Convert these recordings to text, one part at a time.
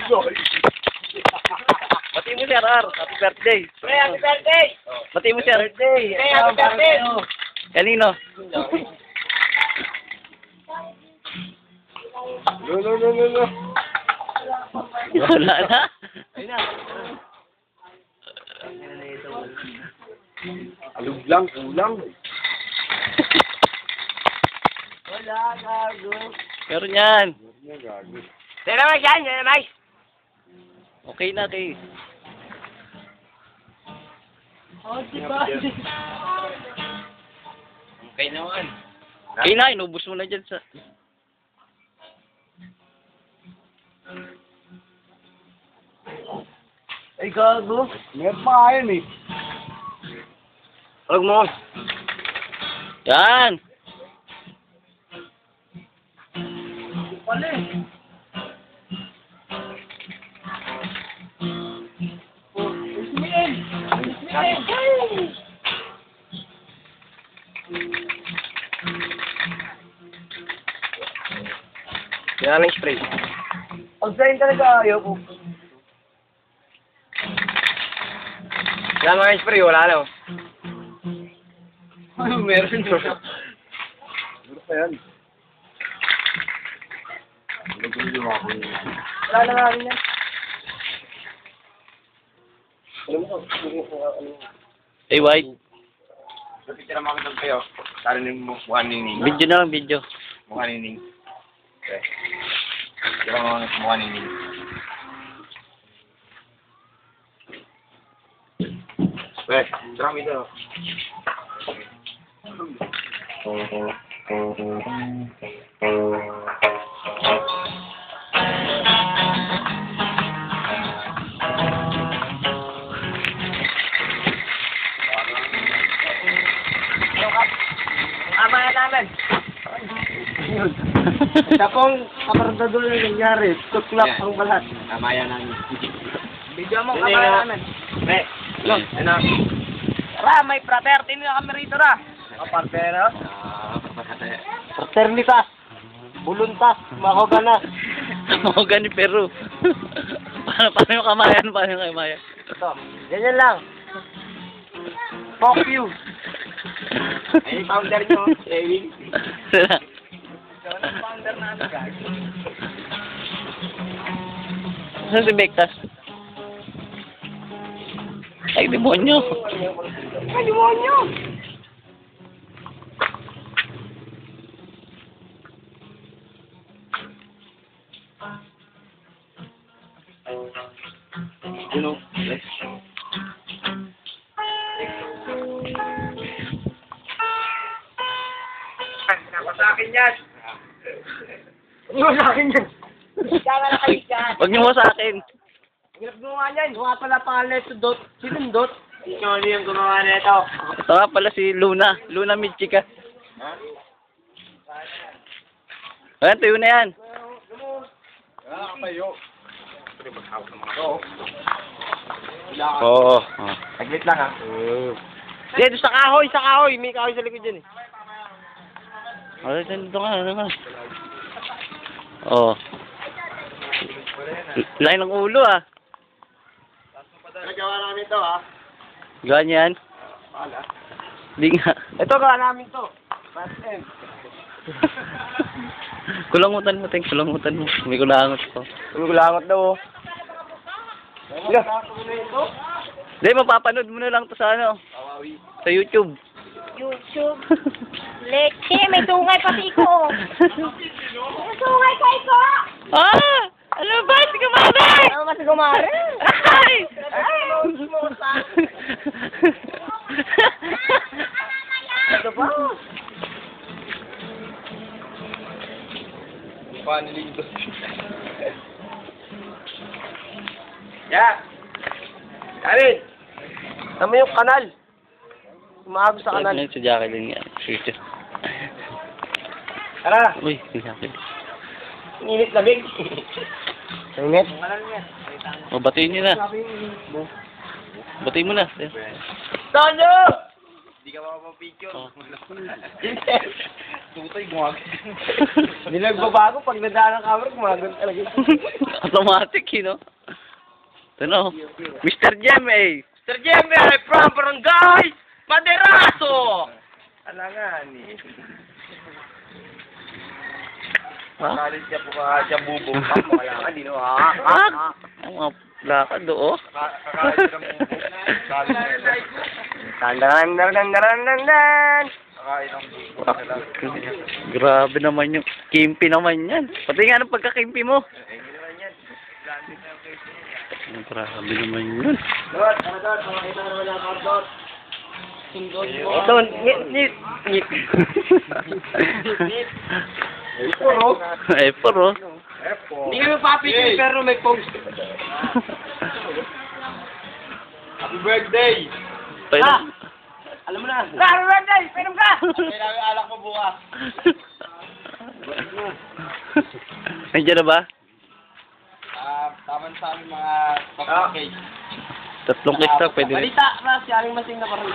Bati mo, Sir R. Happy birthday. Pre, happy birthday! Bati mo, Sir. Pre, happy birthday! Kanino? No. Wala na. Ayun na. Alug lang, kulang. Wala, gago. Meron yan. Yan naman yan, yan naman. Okay na, okay. Oh, diba? Okay naman. Okay na, inubos mo na dyan sa... Ay, gago. Meron pa kayo eh. Huwag mo. Yan. Pala eh. Yan ang spray. Outside talaga ayaw ko. Yan mga spray, wala na. Ano meron? Meron pa yan. Wala na nga rin yan. Hey, White. Napitira mo ako kayo. Sarinig mo, mukha nining. Video na lang, video. Mukha nining. Okay. Tira mo ako mukha nining. Weh, tira mo ito. Amaya namin. Siya pong kapartado na nangyari. Tuklap ang balat. Amaya namin. Video mo kamaya namin. Ano? Tara, may fraternity na kami rito na. Kapartero? Fraternitas. Buluntas. Mahoganas. Mahogan ni Peru. paano yung kamayan? Paano yung kamayan? Ito. Ganyan lang. Fuck you. Ay, founder nyo. Ewing. Sila. Ikaw na founder natin, guys. Saan si Bektas? Ay, demonyo. Ay, demonyo! You know, Sa akin yan. Huwag sa akin yan. Kaya na kayo dyan. Huwag niyo mo sa akin. Hirap gumawa niyan. Yung nga pala pangalan ito, Dot. Sinong Dot? Ikaw ano yung gumawa nito? Ito nga pala si Luna. Luna Michika. Ayan, tuyo na yan. kayo. Oo. Saglit lang ha. Dito sa kahoy, sa kahoy. May kahoy sa likod dyan eh. Ay, dito nga, ano nga. Oo. Lain ng ulo ah. Nagawa namin to ha. Ganyan. Di nga. Ito gawa namin to. Batem. Kulangutan mo, Teng. Kulangutan mo. May kulangot ko. Gulangot daw oh. Hindi, mapapanood mo na lang to sa ano. Sa YouTube. YouTube. Leche, may tungay pati ko. May tungay kay ko. Ah! Ano ba? Si Kumare! Ano ba si Kumare? Ay! Ito pa. Paano lindo? Yeah! Karin! Tama yung kanal. Umahag sa kanal. Si Jacqueline yan. Future. Tara! Uy, si Jacqueline. Init lamig. Init? O, batiin niyo na. Batiin mo na. Tonyo! Hindi ka makapapicture. Oh. Tutay, gumagod. Hindi nagbabago pag nadaan ang camera, gumagod talaga. Automatic, you know? Ito na, oh. Mr. Jem, eh. Sir Jemmy, from Barangay Maderaso! Alangan eh. Ha? Kalit siya po ka siya bubong. Alangan, di no? Ang mga lakad, oh. Kakalit siya ng bubong. Kalit siya. Dandaran. Kakain ng bubong. Grabe naman yung kimpi naman yan. Pati nga ng pagkakimpi mo. Hindi naman yan. Planted na yung face niya. Grabe naman yun. Dot, makakita ka naman ang cardot. Ayun. Don, ngit. Puro. Eh, puro. Epo. Hindi kami papicture pero may post. Happy birthday! Pwede. Alam mo na. Happy birthday! Painom ka! Kailangan alak ko bukas. Nandiyan na ba? Taman sa aming mga papakay. Tatlong kista, pwede na. Balita, Ras, yaring masing na parang.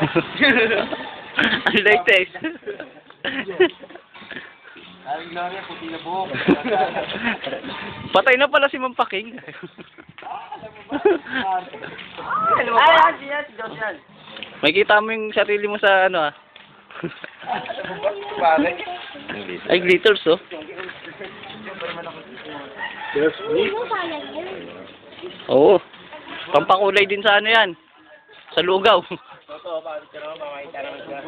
Ang latest. Sabi lang niya, puti na buhok. Patay na pala si Mampaking. Ay, si Dos yan. May kita mo yung sarili mo sa ano ah. Pare. Ay, glitters oh. Ano sayang yun? Oo. Pampakulay din sa ano yan. Sa lugaw. Totoo, pare. Pero makakita naman siya.